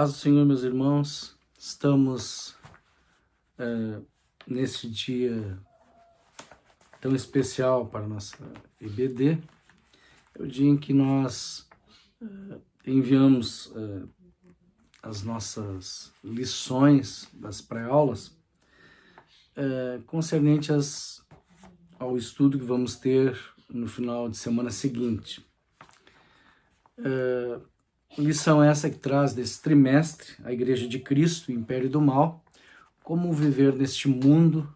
paz do Senhor, meus irmãos. Estamos nesse dia tão especial para a nossa EBD. É o dia em que nós enviamos as nossas lições das pré-aulas concernentes ao estudo que vamos ter no final de semana seguinte. Lição essa que traz desse trimestre a Igreja de Cristo, o Império do Mal, como viver neste mundo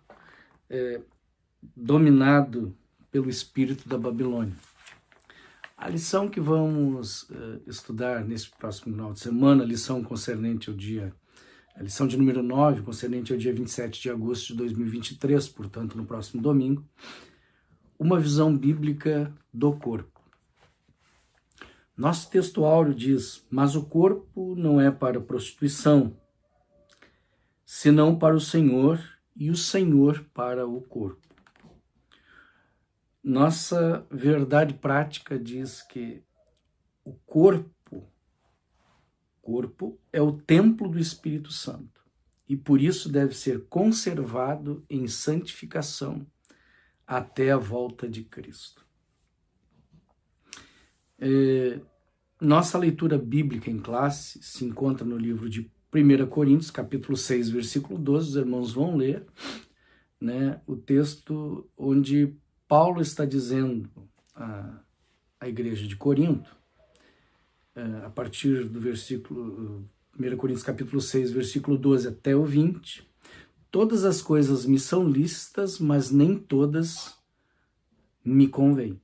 dominado pelo espírito da Babilônia. A lição que vamos estudar nesse próximo final de semana, a lição concernente ao dia, a lição de número 9, concernente ao dia 27 de agosto de 2023, portanto no próximo domingo, uma visão bíblica do corpo. Nosso texto áureo diz: mas o corpo não é para prostituição, senão para o Senhor, e o Senhor para o corpo. Nossa verdade prática diz que o corpo é o templo do Espírito Santo, e por isso deve ser conservado em santificação até a volta de Cristo. Nossa leitura bíblica em classe se encontra no livro de 1 Coríntios, capítulo 6, versículo 12. Os irmãos vão ler, o texto onde Paulo está dizendo à igreja de Corinto, a partir do versículo 1 Coríntios, capítulo 6, versículo 12 até o 20, todas as coisas me são lícitas, mas nem todas me convêm.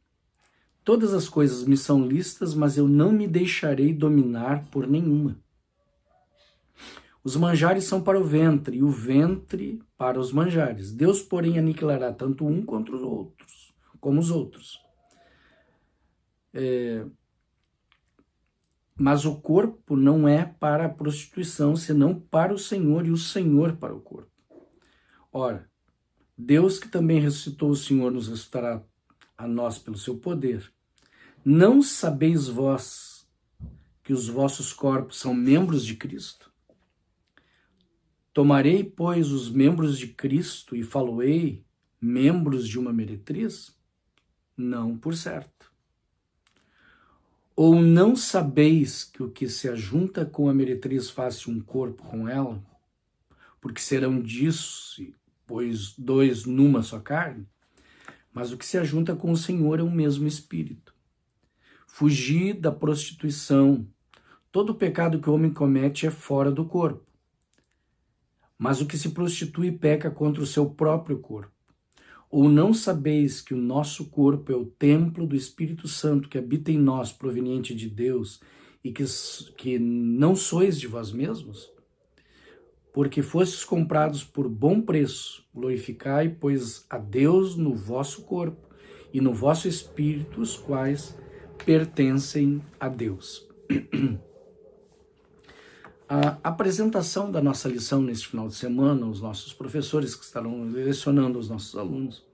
Todas as coisas me são lícitas, mas eu não me deixarei dominar por nenhuma. Os manjares são para o ventre, e o ventre para os manjares. Deus, porém, aniquilará tanto um contra os outros, como os outros. Mas o corpo não é para a prostituição, senão para o Senhor, e o Senhor para o corpo. Ora, Deus, que também ressuscitou o Senhor, nos ressuscitará a nós pelo seu poder. Não sabeis vós que os vossos corpos são membros de Cristo? Tomarei, pois, os membros de Cristo e faloei membros de uma meretriz? Não, por certo. Ou não sabeis que o que se ajunta com a meretriz faz um corpo com ela? Porque serão disso, pois dois numa só carne? Mas o que se ajunta com o Senhor é o mesmo Espírito. Fugi da prostituição. Todo pecado que o homem comete é fora do corpo. Mas o que se prostitui peca contra o seu próprio corpo. Ou não sabeis que o nosso corpo é o templo do Espírito Santo que habita em nós, proveniente de Deus, e que não sois de vós mesmos? Porque fostes comprados por bom preço. Glorificai, pois, a Deus no vosso corpo e no vosso espírito, os quais pertencem a Deus. A apresentação da nossa lição neste final de semana, os nossos professores que estarão lecionando aos nossos alunos,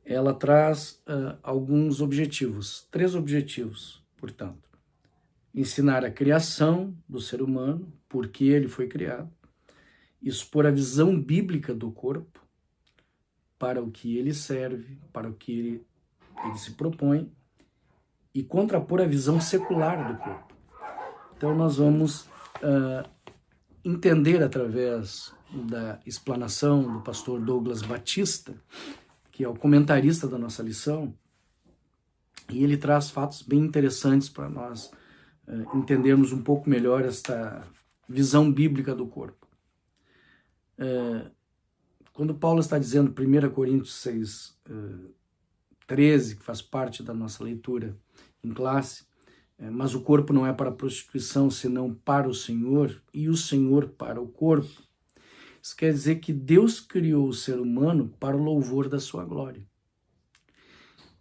ela traz alguns objetivos, 3 objetivos, portanto. Ensinar a criação do ser humano, por que ele foi criado, expor a visão bíblica do corpo, para o que ele serve, para o que ele se propõe, e contrapor a visão secular do corpo. Então nós vamos entender através da explanação do pastor Douglas Batista, que é o comentarista da nossa lição, e ele traz fatos bem interessantes para nós entendermos um pouco melhor esta visão bíblica do corpo. Quando Paulo está dizendo 1 Coríntios 6, 13, que faz parte da nossa leitura em classe, mas o corpo não é para a prostituição, senão para o Senhor, e o Senhor para o corpo. Isso quer dizer que Deus criou o ser humano para o louvor da sua glória.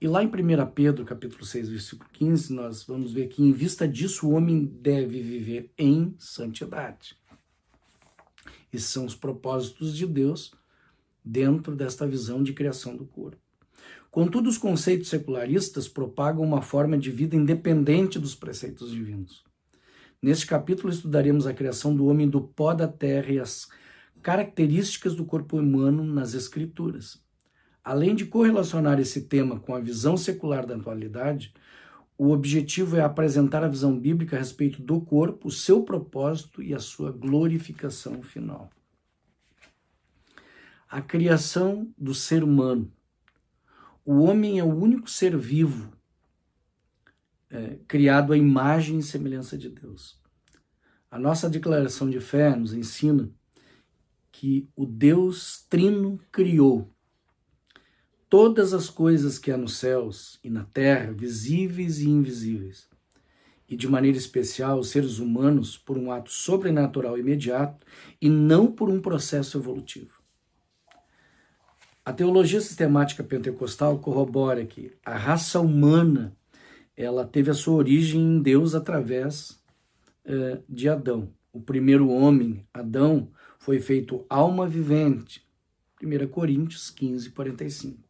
E lá em 1 Pedro, capítulo 6, versículo 15, nós vamos ver que em vista disso o homem deve viver em santidade. Esses são os propósitos de Deus dentro desta visão de criação do corpo. Contudo, os conceitos secularistas propagam uma forma de vida independente dos preceitos divinos. Neste capítulo estudaremos a criação do homem do pó da terra e as características do corpo humano nas Escrituras. Além de correlacionar esse tema com a visão secular da atualidade, o objetivo é apresentar a visão bíblica a respeito do corpo, o seu propósito e a sua glorificação final. A criação do ser humano. O homem é o único ser vivo criado à imagem e semelhança de Deus. A nossa declaração de fé nos ensina que o Deus Trino criou todas as coisas que há nos céus e na terra, visíveis e invisíveis, e de maneira especial os seres humanos por um ato sobrenatural imediato e não por um processo evolutivo. A teologia sistemática pentecostal corrobora que a raça humana ela teve a sua origem em Deus através de Adão. O primeiro homem, Adão, foi feito alma vivente. 1 Coríntios 15, 45.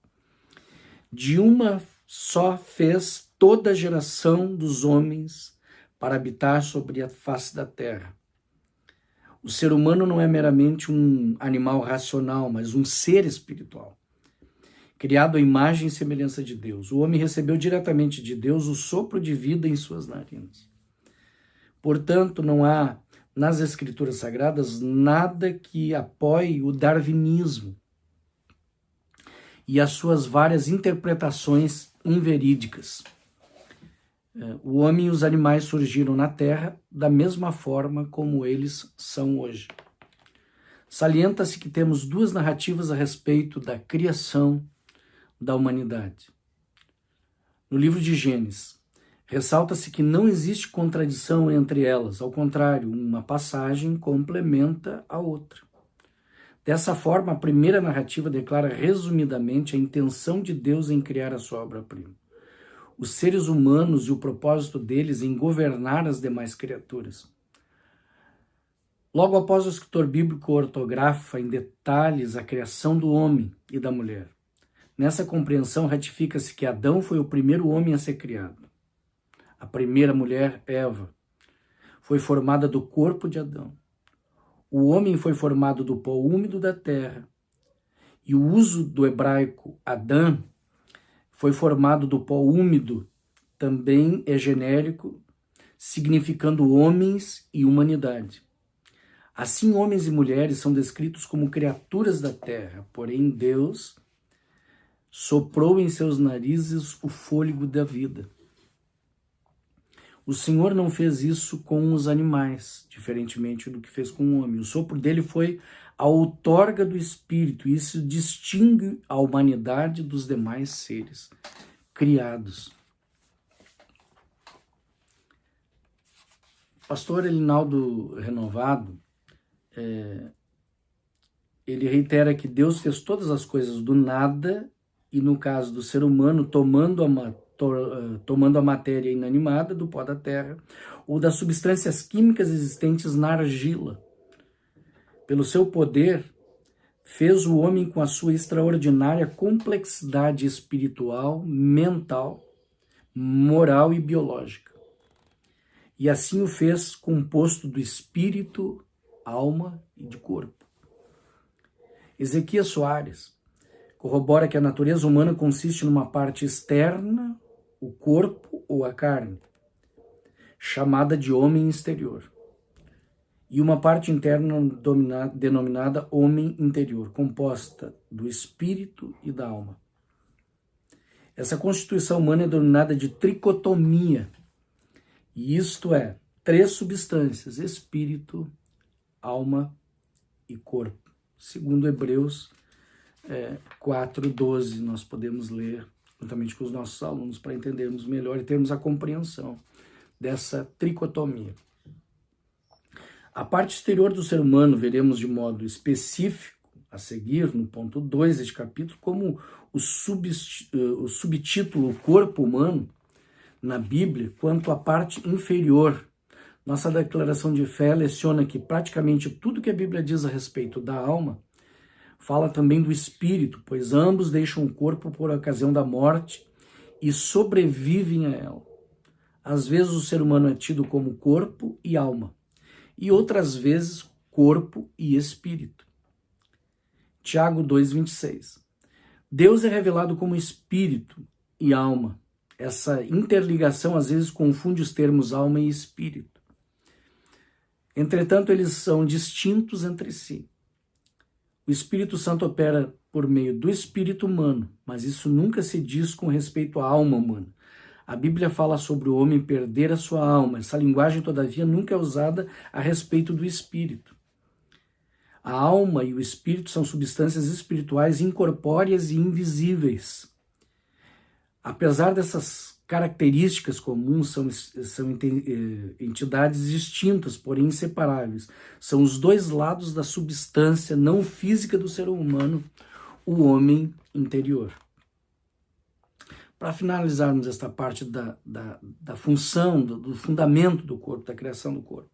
De uma só fez toda a geração dos homens para habitar sobre a face da terra. O ser humano não é meramente um animal racional, mas um ser espiritual, criado à imagem e semelhança de Deus. O homem recebeu diretamente de Deus o sopro de vida em suas narinas. Portanto, não há nas Escrituras Sagradas nada que apoie o darwinismo e as suas várias interpretações inverídicas. O homem e os animais surgiram na Terra da mesma forma como eles são hoje. Salienta-se que temos duas narrativas a respeito da criação da humanidade. No livro de Gênesis, ressalta-se que não existe contradição entre elas, ao contrário, uma passagem complementa a outra. Dessa forma, a primeira narrativa declara resumidamente a intenção de Deus em criar a sua obra-prima, os seres humanos e o propósito deles em governar as demais criaturas. Logo após, o escritor bíblico ortografa em detalhes a criação do homem e da mulher. Nessa compreensão, ratifica-se que Adão foi o primeiro homem a ser criado. A primeira mulher, Eva, foi formada do corpo de Adão. O homem foi formado do pó úmido da terra. E o uso do hebraico Adão foi formado do pó úmido, também é genérico, significando homens e humanidade. Assim, homens e mulheres são descritos como criaturas da terra, porém Deus soprou em seus narizes o fôlego da vida. O Senhor não fez isso com os animais, diferentemente do que fez com o homem. O sopro dele foi a outorga do Espírito, e isso distingue a humanidade dos demais seres criados. Pastor Elinaldo Renovado, ele reitera que Deus fez todas as coisas do nada, e no caso do ser humano, tomando a matéria inanimada do pó da terra ou das substâncias químicas existentes na argila. Pelo seu poder, fez o homem com a sua extraordinária complexidade espiritual, mental, moral e biológica. E assim o fez composto do espírito, alma e de corpo. Ezequias Soares corrobora que a natureza humana consiste numa parte externa, o corpo ou a carne, chamada de homem exterior, e uma parte interna denominada homem interior, composta do espírito e da alma. Essa constituição humana é denominada de tricotomia, e isto é, 3 substâncias, espírito, alma e corpo. Segundo Hebreus 4:12, nós podemos ler juntamente com os nossos alunos para entendermos melhor e termos a compreensão dessa tricotomia. A parte exterior do ser humano veremos de modo específico a seguir, no ponto 2 deste capítulo, como o subtítulo corpo humano na Bíblia, quanto à parte inferior. Nossa declaração de fé leciona que praticamente tudo que a Bíblia diz a respeito da alma fala também do espírito, pois ambos deixam o corpo por ocasião da morte e sobrevivem a ela. Às vezes o ser humano é tido como corpo e alma, e outras vezes corpo e espírito. Tiago 2,26. Deus é revelado como espírito e alma. Essa interligação às vezes confunde os termos alma e espírito. Entretanto, eles são distintos entre si. O Espírito Santo opera por meio do espírito humano, mas isso nunca se diz com respeito à alma humana. A Bíblia fala sobre o homem perder a sua alma. Essa linguagem, todavia, nunca é usada a respeito do espírito. A alma e o espírito são substâncias espirituais incorpóreas e invisíveis. Apesar dessas características comuns, são entidades distintas, porém inseparáveis. São os dois lados da substância não física do ser humano, o homem interior. Para finalizarmos esta parte da função, do fundamento do corpo, da criação do corpo,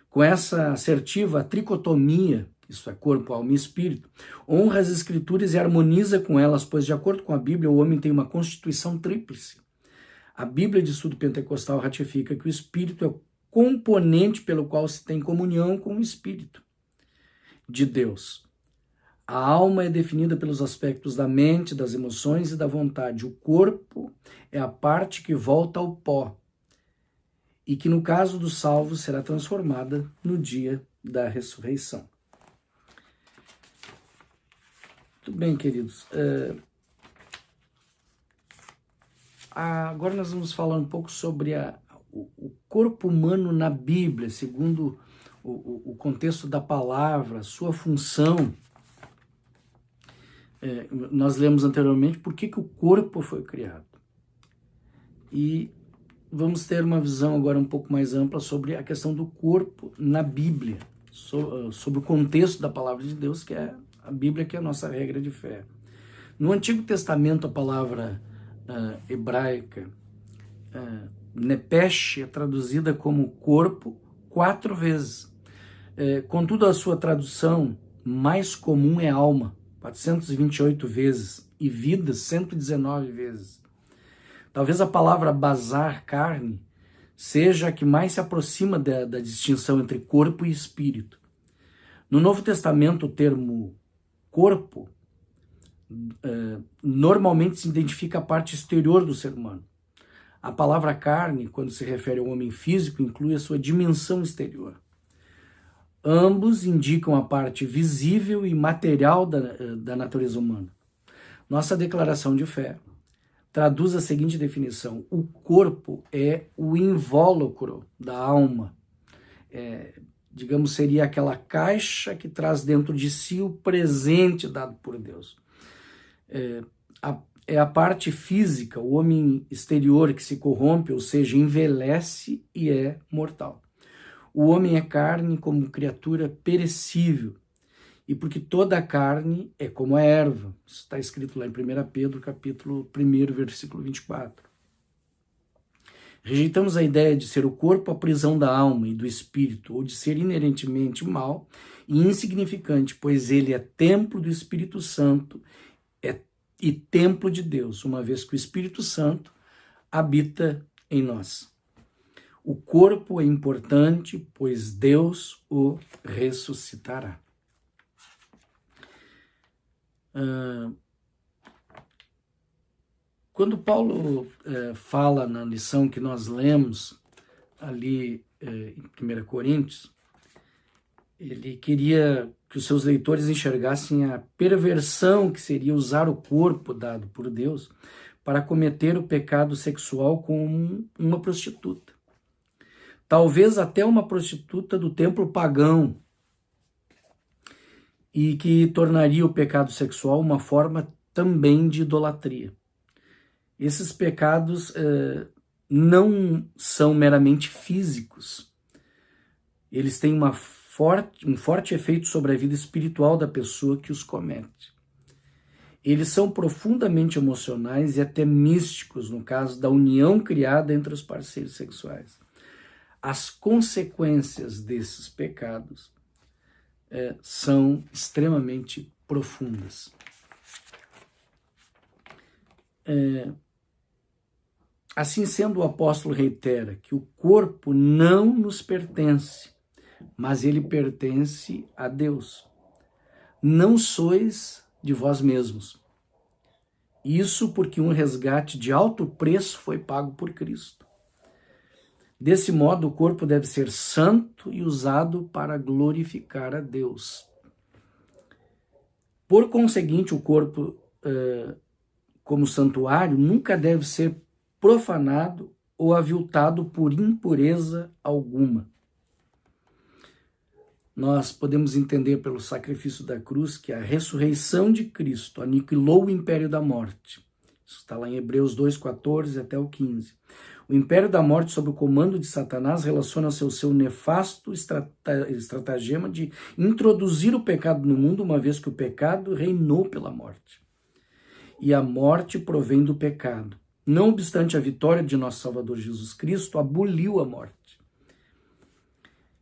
com essa assertiva tricotomia, isso é corpo, alma e espírito, honra as escrituras e harmoniza com elas, pois de acordo com a Bíblia, o homem tem uma constituição tríplice. A Bíblia de Estudo Pentecostal ratifica que o espírito é o componente pelo qual se tem comunhão com o espírito de Deus. A alma é definida pelos aspectos da mente, das emoções e da vontade. O corpo é a parte que volta ao pó e que, no caso dos salvos, será transformada no dia da ressurreição. Muito bem, queridos. Agora nós vamos falar um pouco sobre o corpo humano na Bíblia, segundo o contexto da palavra, sua função. Nós lemos anteriormente por que o corpo foi criado. E vamos ter uma visão agora um pouco mais ampla sobre a questão do corpo na Bíblia, sobre o contexto da palavra de Deus, que é a Bíblia, que é a nossa regra de fé. No Antigo Testamento, a palavra hebraica nepesh é traduzida como corpo 4 vezes. Contudo, a sua tradução mais comum é alma, 428 vezes, e vida, 119 vezes. Talvez a palavra basar, carne, seja a que mais se aproxima da distinção entre corpo e espírito. No Novo Testamento, o termo corpo normalmente se identifica a parte exterior do ser humano. A palavra carne, quando se refere ao homem físico, inclui a sua dimensão exterior. Ambos indicam a parte visível e material da natureza humana. Nossa declaração de fé traduz a seguinte definição: o corpo é o invólucro da alma. Digamos, seria aquela caixa que traz dentro de si o presente dado por Deus. É a parte física, o homem exterior que se corrompe, ou seja, envelhece e é mortal. O homem é carne como criatura perecível, e porque toda a carne é como a erva. Isso está escrito lá em 1 Pedro, capítulo 1, versículo 24. Rejeitamos a ideia de ser o corpo a prisão da alma e do espírito, ou de ser inerentemente mau e insignificante, pois ele é templo do Espírito Santo e templo de Deus, uma vez que o Espírito Santo habita em nós. O corpo é importante, pois Deus o ressuscitará. Quando Paulo fala na lição que nós lemos ali em 1 Coríntios, ele queria que os seus leitores enxergassem a perversão que seria usar o corpo dado por Deus para cometer o pecado sexual com uma prostituta. Talvez até uma prostituta do templo pagão, e que tornaria o pecado sexual uma forma também de idolatria. Esses pecados não são meramente físicos. Eles têm um forte efeito sobre a vida espiritual da pessoa que os comete. Eles são profundamente emocionais e até místicos, no caso da união criada entre os parceiros sexuais. As consequências desses pecados são extremamente profundas. Assim sendo, o apóstolo reitera que o corpo não nos pertence, mas ele pertence a Deus. Não sois de vós mesmos. Isso porque um resgate de alto preço foi pago por Cristo. Desse modo, o corpo deve ser santo e usado para glorificar a Deus. Por conseguinte, o corpo, como santuário, nunca deve ser profanado ou aviltado por impureza alguma. Nós podemos entender pelo sacrifício da cruz que a ressurreição de Cristo aniquilou o império da morte. Isso está lá em Hebreus 2:14 até o 15. O império da morte sob o comando de Satanás relaciona-se ao seu nefasto estratagema de introduzir o pecado no mundo, uma vez que o pecado reinou pela morte. E a morte provém do pecado. Não obstante, a vitória de nosso Salvador Jesus Cristo aboliu a morte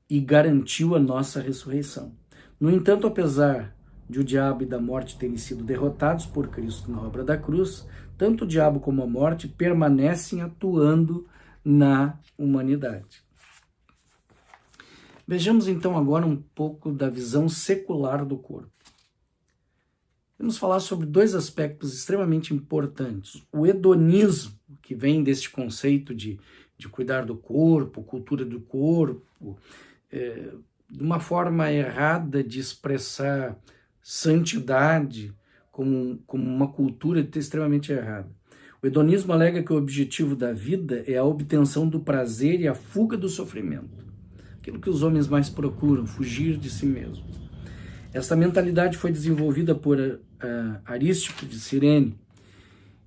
e garantiu a nossa ressurreição. No entanto, apesar de o diabo e da morte terem sido derrotados por Cristo na obra da cruz, tanto o diabo como a morte permanecem atuando na humanidade. Vejamos então agora um pouco da visão secular do corpo. Vamos falar sobre dois aspectos extremamente importantes. O hedonismo, que vem deste conceito de cuidar do corpo, cultura do corpo, de uma forma errada de expressar santidade como uma cultura extremamente errada. O hedonismo alega que o objetivo da vida é a obtenção do prazer e a fuga do sofrimento. Aquilo que os homens mais procuram, fugir de si mesmos. Essa mentalidade foi desenvolvida por Arístipo de Cirene,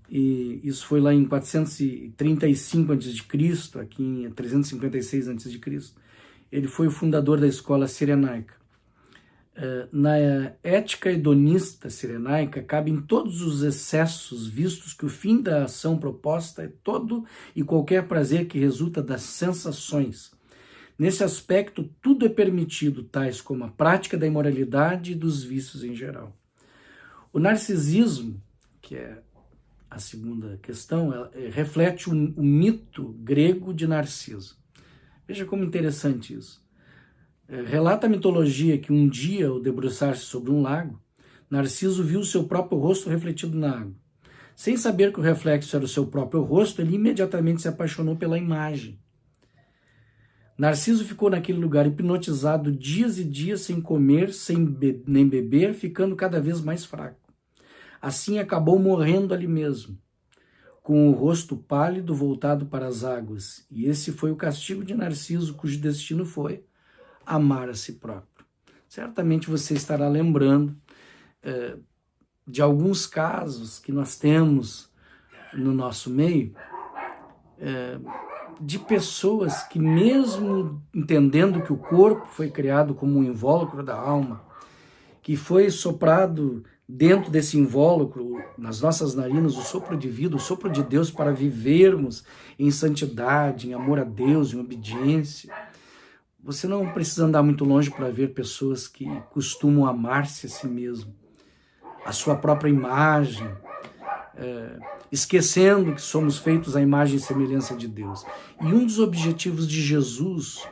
e isso foi lá em 435 a.C., aqui em 356 a.C. Ele foi o fundador da escola cirenaica. Na ética hedonista cirenaica, cabem todos os excessos, vistos que o fim da ação proposta é todo e qualquer prazer que resulta das sensações. Nesse aspecto, tudo é permitido, tais como a prática da imoralidade e dos vícios em geral. O narcisismo, que é a segunda questão, reflete o mito grego de Narciso. Veja como interessante isso. Relata a mitologia que um dia, ao debruçar-se sobre um lago, Narciso viu seu próprio rosto refletido na água. Sem saber que o reflexo era o seu próprio rosto, ele imediatamente se apaixonou pela imagem. Narciso ficou naquele lugar hipnotizado dias e dias sem comer, nem beber, ficando cada vez mais fraco. Assim acabou morrendo ali mesmo, com o rosto pálido voltado para as águas. E esse foi o castigo de Narciso, cujo destino foi amar a si próprio. Certamente você estará lembrando de alguns casos que nós temos no nosso meio, de pessoas que, mesmo entendendo que o corpo foi criado como um invólucro da alma, que foi soprado dentro desse invólucro, nas nossas narinas, o sopro de vida, o sopro de Deus para vivermos em santidade, em amor a Deus, em obediência. Você não precisa andar muito longe para ver pessoas que costumam amar-se a si mesmo, a sua própria imagem, esquecendo que somos feitos à imagem e semelhança de Deus. E um dos objetivos de Jesus,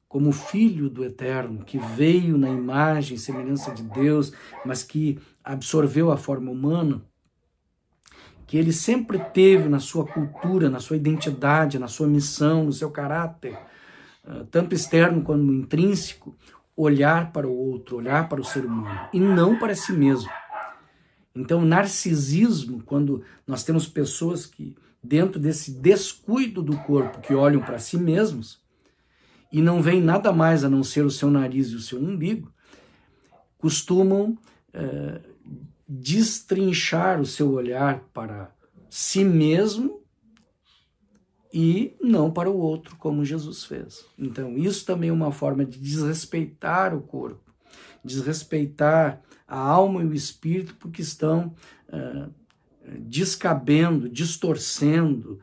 como Filho do Eterno, que veio na imagem e semelhança de Deus, mas que absorveu a forma humana, que ele sempre teve na sua cultura, na sua identidade, na sua missão, no seu caráter, tanto externo quanto intrínseco, olhar para o outro, olhar para o ser humano, e não para si mesmo. Então, narcisismo, quando nós temos pessoas que, dentro desse descuido do corpo, que olham para si mesmos, e não veem nada mais a não ser o seu nariz e o seu umbigo, costumam destrinchar o seu olhar para si mesmo e não para o outro, como Jesus fez. Então, isso também é uma forma de desrespeitar o corpo, desrespeitar a alma e o espírito, porque estão descabendo, distorcendo,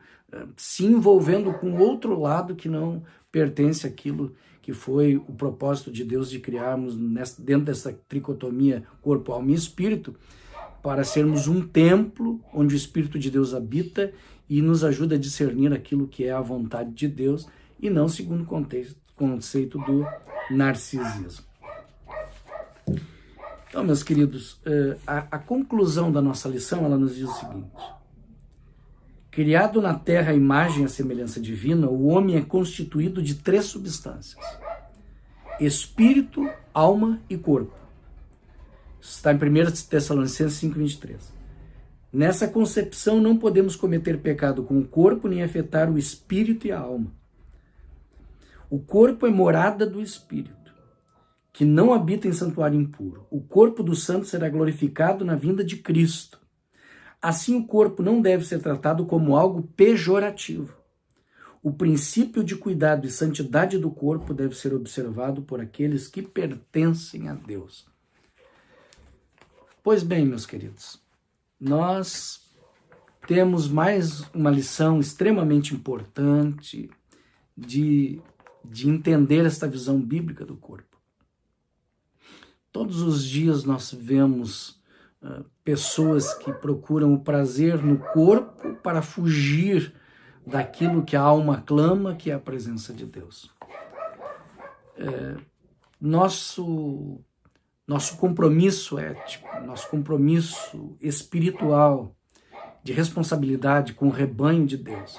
se envolvendo com outro lado que não pertence àquilo que foi o propósito de Deus de criarmos dentro dessa tricotomia corpo, alma e espírito, para sermos um templo onde o Espírito de Deus habita e nos ajuda a discernir aquilo que é a vontade de Deus e não segundo o conceito do narcisismo. Então, meus queridos, a conclusão da nossa lição, ela nos diz o seguinte: criado na terra à imagem e à semelhança divina, o homem é constituído de 3 substâncias: espírito, alma e corpo. Isso está em 1 Tessalonicenses 5:23. Nessa concepção não podemos cometer pecado com o corpo nem afetar o espírito e a alma. O corpo é morada do espírito, que não habita em santuário impuro. O corpo do santo será glorificado na vinda de Cristo. Assim, o corpo não deve ser tratado como algo pejorativo. O princípio de cuidado e santidade do corpo deve ser observado por aqueles que pertencem a Deus. Pois bem, meus queridos, nós temos mais uma lição extremamente importante de entender esta visão bíblica do corpo. Todos os dias nós vemos pessoas que procuram o prazer no corpo para fugir daquilo que a alma clama, que é a presença de Deus. Nosso compromisso ético, nosso compromisso espiritual, de responsabilidade com o rebanho de Deus,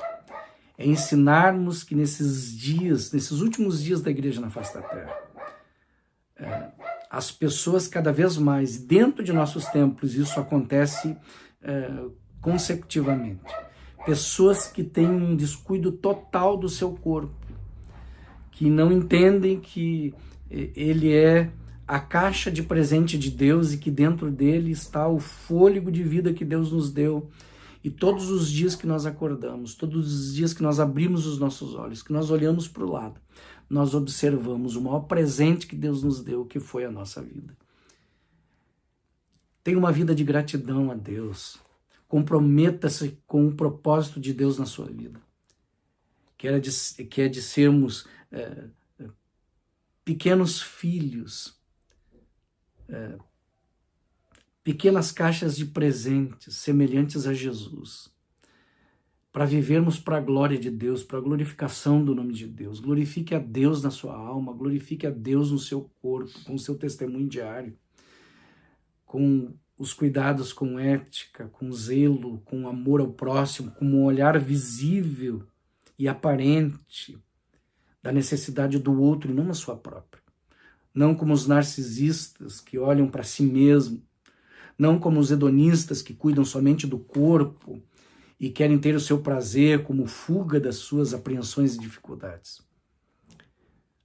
é ensinarmos que nesses últimos dias da igreja na face da terra, as pessoas cada vez mais, dentro de nossos templos, isso acontece consecutivamente, pessoas que têm um descuido total do seu corpo, que não entendem que ele é a caixa de presente de Deus e que dentro dele está o fôlego de vida que Deus nos deu. E todos os dias que nós acordamos, todos os dias que nós abrimos os nossos olhos, que nós olhamos para o lado, nós observamos o maior presente que Deus nos deu, que foi a nossa vida. Tenha uma vida de gratidão a Deus. Comprometa-se com o propósito de Deus na sua vida, que é de sermos pequenos filhos, pequenas caixas de presentes semelhantes a Jesus, para vivermos para a glória de Deus, para a glorificação do nome de Deus. Glorifique a Deus na sua alma, glorifique a Deus no seu corpo, com o seu testemunho diário, com os cuidados com ética, com zelo, com amor ao próximo, com um olhar visível e aparente da necessidade do outro e não a sua própria. Não como os narcisistas que olham para si mesmo, não como os hedonistas que cuidam somente do corpo e querem ter o seu prazer como fuga das suas apreensões e dificuldades.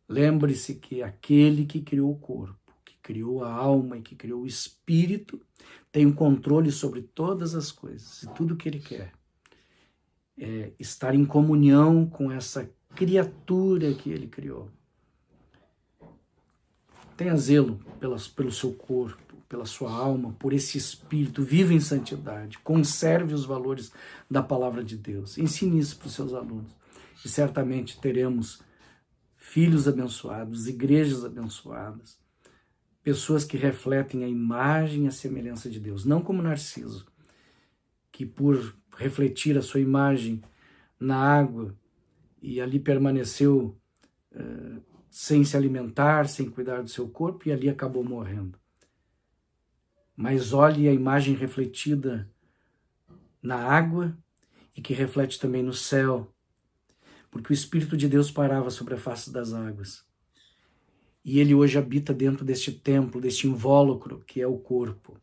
Lembre-se que aquele que criou o corpo, que criou a alma e que criou o espírito, tem um controle sobre todas as coisas. E tudo que ele quer é estar em comunhão com essa criatura que ele criou. Tenha zelo pelo seu corpo, pela sua alma, por esse espírito. Viva em santidade. Conserve os valores da palavra de Deus. Ensine isso para os seus alunos. E certamente teremos filhos abençoados, igrejas abençoadas, pessoas que refletem a imagem e a semelhança de Deus. Não como Narciso, que por refletir a sua imagem na água e ali permaneceu sem se alimentar, sem cuidar do seu corpo, e ali acabou morrendo. Mas olhe a imagem refletida na água e que reflete também no céu, porque o Espírito de Deus parava sobre a face das águas. E ele hoje habita dentro deste templo, deste invólucro que é o corpo.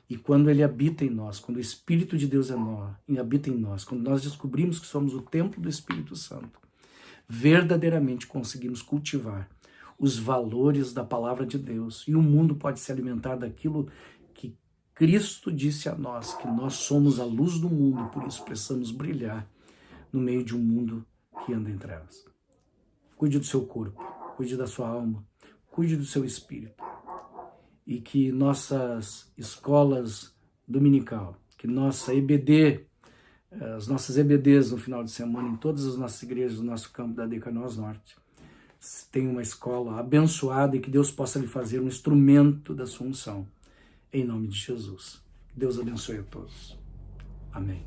E quando ele habita em nós, quando o Espírito de Deus habita em nós, quando nós descobrimos que somos o templo do Espírito Santo, verdadeiramente conseguimos cultivar os valores da palavra de Deus. E o mundo pode se alimentar daquilo que Cristo disse a nós, que nós somos a luz do mundo e por isso precisamos brilhar no meio de um mundo que anda em trevas. Cuide do seu corpo, cuide da sua alma, cuide do seu espírito. E que nossas escolas dominical, que nossa EBD, as nossas EBDs no final de semana, em todas as nossas igrejas do nosso campo da Decanoas Norte, tenha uma escola abençoada e que Deus possa lhe fazer um instrumento da sua unção. Em nome de Jesus. Deus abençoe a todos. Amém.